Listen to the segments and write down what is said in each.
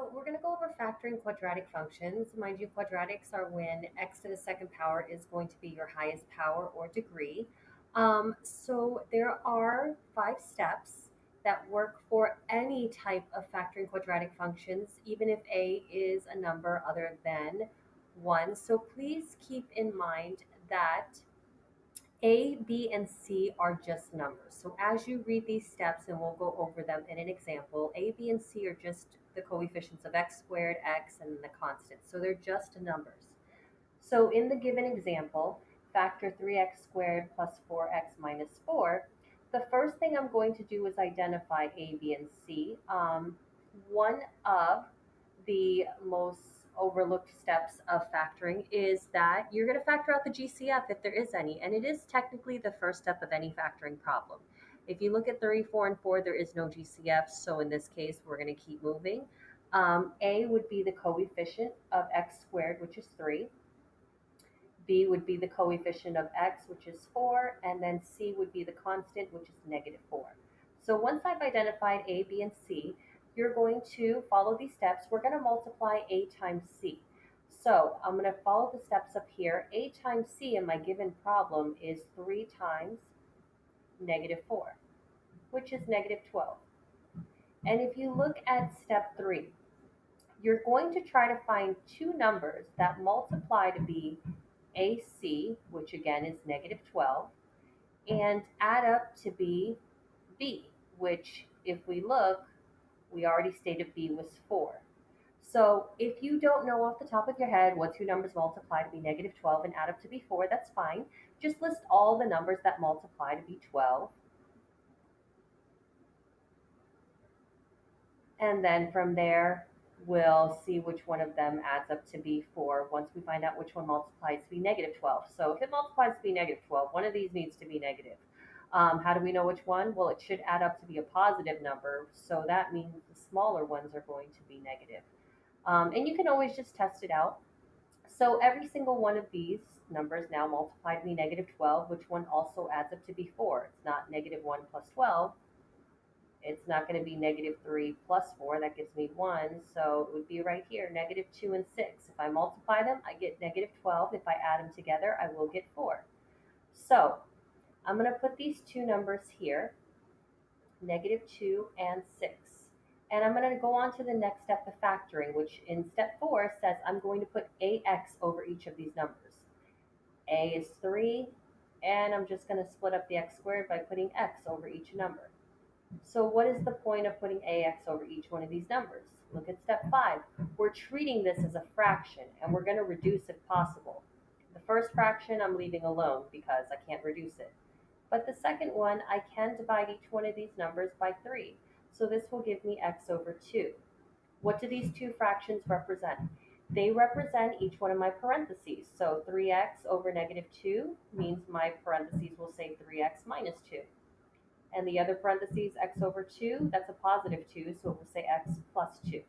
So we're going to go over factoring quadratic functions. Mind you, quadratics are when x to the second power is going to be your highest power or degree. So there are 5 steps that work for any type of factoring quadratic functions, even if a is a number other than 1. So please keep in mind that a, B, and C are just numbers. So as you read these steps, and we'll go over them in an example, A, B, and C are just the coefficients of x squared, x, and the constant. So they're just numbers. So in the given example, factor 3x squared plus 4x minus 4, the first thing I'm going to do is identify A, B, and C. One of the most overlooked steps of factoring is that you're going to factor out the GCF if there is any, and it is technically the first step of any factoring problem. If you look at 3, 4, and 4, there is no GCF, so in this case, we're going to keep moving. A would be the coefficient of x squared, which is 3. B would be the coefficient of x, which is 4, and then C would be the constant, which is negative 4. So once I've identified A, B, and C, you're going to follow these steps. We're going to multiply A times C. So I'm going to follow the steps up here. A times C in my given problem is 3 times negative 4, which is negative 12. And if you look at step 3, you're going to try to find two numbers that multiply to be AC, which again is negative 12, and add up to be B, which if we look, we already stated B was 4. So if you don't know off the top of your head what two numbers multiply to be negative 12 and add up to be 4, that's fine. Just list all the numbers that multiply to be 12. And then from there, we'll see which one of them adds up to be 4 once we find out which one multiplies to be negative 12. So if it multiplies to be negative 12, one of these needs to be negative. How do we know which one? Well, it should add up to be a positive number, so that means the smaller ones are going to be negative. And you can always just test it out. So every single one of these numbers now multiply to be negative 12, which one also adds up to be 4. It's not negative 1 plus 12. It's not going to be negative 3 plus 4. That gives me 1. So it would be right here, negative 2 and 6. If I multiply them, I get negative 12. If I add them together, I will get 4. So I'm going to put these two numbers here, negative 2 and 6. And I'm going to go on to the next step of factoring, which in step 4 says I'm going to put AX over each of these numbers. A is 3, and I'm just going to split up the x squared by putting x over each number. So what is the point of putting AX over each one of these numbers? Look at step 5. We're treating this as a fraction, and we're going to reduce if possible. The first fraction I'm leaving alone because I can't reduce it. But the second one, I can divide each one of these numbers by 3. So this will give me x over 2. What do these two fractions represent? They represent each one of my parentheses. So 3x over negative 2 means my parentheses will say 3x minus 2. And the other parentheses, x over 2, that's a positive 2, so it will say x plus 2.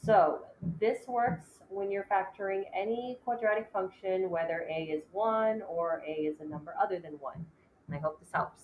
So this works when you're factoring any quadratic function, whether a is 1 or a is a number other than 1. I hope this helps.